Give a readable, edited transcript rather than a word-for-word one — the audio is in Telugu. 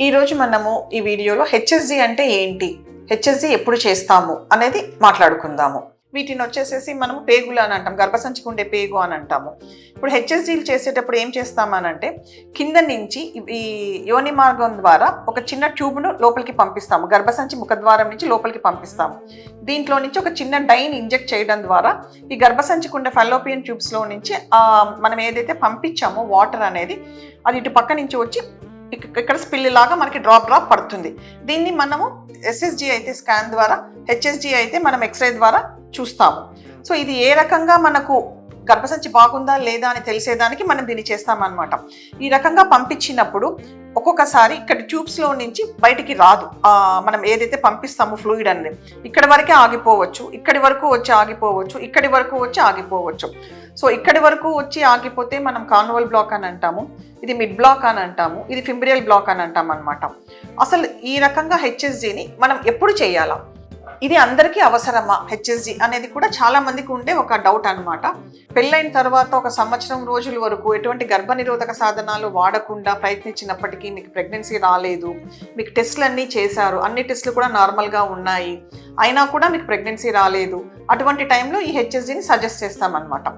ఈరోజు మనము ఈ వీడియోలో హెచ్ఎస్జి అంటే ఏంటి, హెచ్ఎస్జి ఎప్పుడు చేస్తాము అనేది మాట్లాడుకుందాము. వీటిని వచ్చేసేసి మనము పేగులు అని అంటాం, గర్భసంచికి ఉండే పేగు అని అంటాము. ఇప్పుడు హెచ్ఎస్జీలు చేసేటప్పుడు ఏం చేస్తామనంటే కింద నుంచి ఈ యోని మార్గం ద్వారా ఒక చిన్న ట్యూబ్ను లోపలికి పంపిస్తాము, గర్భసంచి ముఖద్వారం నుంచి లోపలికి పంపిస్తాము. దీంట్లో నుంచి ఒక చిన్న డైన్ ఇంజెక్ట్ చేయడం ద్వారా ఈ గర్భసంచికి ఉండే ఫెలోపియన్ ట్యూబ్స్లో నుంచి మనం ఏదైతే పంపించామో వాటర్ అనేది అది ఇటు పక్క నుంచి వచ్చి ఇక్కడ స్పిల్ లాగా మనకి డ్రాప్ పడుతుంది. దీన్ని మనము ఎస్ఎస్జి అయితే స్కాన్ ద్వారా, హెచ్ఎస్జి అయితే మనం ఎక్స్రే ద్వారా చూస్తాము. సో ఇది ఏ రకంగా మనకు గర్భసంచి బాగుందా లేదా అని తెలిసేదానికి మనం దీన్ని చేస్తామన్నమాట. ఈ రకంగా పంపించినప్పుడు ఒక్కొక్కసారి ఇక్కడ ట్యూబ్స్లో నుంచి బయటికి రాదు, మనం ఏదైతే పంపిస్తామో ఫ్లూయిడ్ అనేది ఇక్కడి వరకే ఆగిపోవచ్చు, ఇక్కడి వరకు వచ్చి ఆగిపోవచ్చు, ఇక్కడి వరకు వచ్చి ఆగిపోవచ్చు. సో ఇక్కడి వరకు వచ్చి ఆగిపోతే మనం కాన్వల్ బ్లాక్ అని అంటాము, ఇది మిడ్ బ్లాక్ అని అంటాము, ఇది ఫింబ్రియల్ బ్లాక్ అని అంటాం అనమాట. అసలు ఈ రకంగా హెచ్ఎస్జిని మనం ఎప్పుడు చేయాలా, ఇది అందరికీ అవసరమా హెచ్ఎస్జి అనేది కూడా చాలా మందికి ఉండే ఒక డౌట్ అనమాట. పెళ్ళైన తర్వాత 1 సంవత్సరం రోజుల వరకు ఎటువంటి గర్భనిరోధక సాధనాలు వాడకుండా ప్రయత్నించినప్పటికీ మీకు ప్రెగ్నెన్సీ రాలేదు, మీకు టెస్టులు అన్నీ చేశారు, అన్ని టెస్టులు కూడా నార్మల్గా ఉన్నాయి, అయినా కూడా మీకు ప్రెగ్నెన్సీ రాలేదు, అటువంటి టైంలో ఈ హెచ్ఎస్జిని సజెస్ట్ చేస్తామన్నమాట.